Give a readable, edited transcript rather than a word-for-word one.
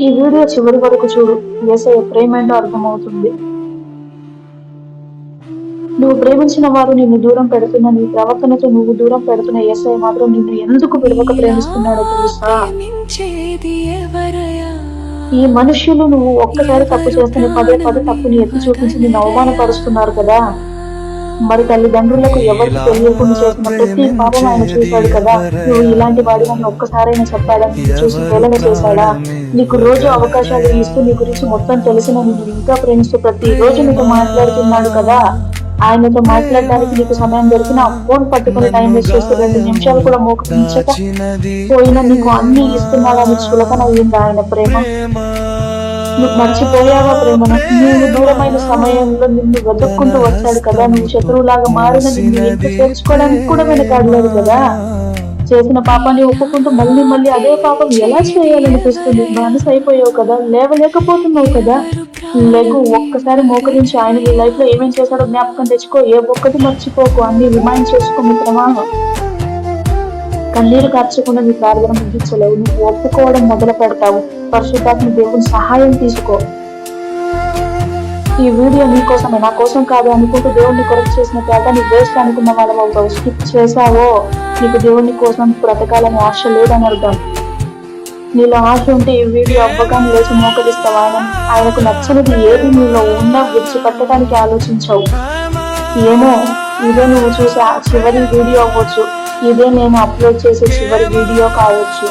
ఈ వీడియో చివరి వరకు చూడు. యేసయ్య ప్రేమేంటో అర్థమవుతుంది. నువ్వు ప్రేమించిన వారు నిన్ను దూరం పెడుతున్న నీ ప్రవర్తనతో నువ్వు దూరం పెడుతున్న యేసయ్య మాత్రం నిన్ను ఎందుకు విడవక ప్రేమిస్తున్నాడో తెలుసా? ఈ మనుష్యులు నువ్వు ఒక్కసారి తప్పు చేస్తేనే పదే పదే తప్పుని ఎత్తి చూపించి నిన్ను అవమానపరుస్తున్నారు కదా. మరి తల్లిదండ్రులకు ఎవరికి తెలియకుండా చేసిన ప్రతి పాపం ఆయన చూశాడు కదా. నువ్వు ఇలాంటి వాడిని ఒక్కసారైనా చెప్పాడా? నిన్ను చూసి హేళన చేశాడా? నీకు రోజు అవకాశాలు ఇస్తూ నీ గురించి మొత్తం తెలిసిన నిన్ను ఇంకా ప్రేమిస్తూ ప్రతి రోజు నీతో మాట్లాడుతున్నాడు కదా. ఆయనతో మాట్లాడడానికి నీకు సమయం దొరికిన ఫోన్ పట్టుకుని టైం వేస్ట్ చేస్తూ 2 నిమిషాలు కూడా మోకరించక పోయినా నీకు అన్ని ఇస్తున్నాడని చులకన అయిందా ఆయన ప్రేమ? నువ్వు మర్చిపోయావా ప్రేమను? నువ్వు దూరమైన సమయంలో నిన్ను వెతుక్కుంటూ వచ్చాడు కదా. నువ్వు శత్రువులాగా మారిన నిన్ను ఇంట్లో చేర్చుకోవడానికి కూడా వెనకాడలేదు కదా. చేసిన పాపాన్ని ఒప్పుకుంటూ మళ్ళీ మళ్ళీ అదే పాపం ఎలా చేయాలనిపిస్తుంది? బానిస అయిపోయావు కదా, లేవలేకపోతున్నావు కదా. లెగు, ఒక్కసారి మోకరించి ఆయన నీ లైఫ్ లో ఏమేం చేశాడో జ్ఞాపకం తెచ్చుకో. ఏ ఒక్కటి మర్చిపోకు, అన్ని రిమైండ్ చేసుకో మిత్రమా. కన్నీరు కార్చకుండా నీ ప్రార్థన ముగించలేవు. నువ్వు ఒప్పుకోవడం మొదలు పెడతావు. పరిశుద్ధాత్మ దేవుని సహాయం తీసుకో. ఈ వీడియో నీ కోసమే, నా కోసం కాదు అనుకుంటూ దేవుడిని కొరకు చేసిన త్యాగాన్ని వేస్ట్ అనుకున్న వాళ్ళం అవుతావు. స్కిప్ చేశావో నీకు దేవుని కోసం బ్రతకాలని ఆశ లేదని అర్థం. నీలో ఆశ ఉంటే ఈ వీడియో అవ్వగానే లేచి మోకరిస్తావు. ఆయనకు నచ్చనిది ఏది నీలో ఉన్నా విడిచిపెట్టడానికి ఆలోచించవు. ఏమో, ఇదే నువ్వు చూసే చివరి వీడియో అవ్వచ్చు. ఇదే నేను అప్లోడ్ చేసే చివరి వీడియో కావచ్చు.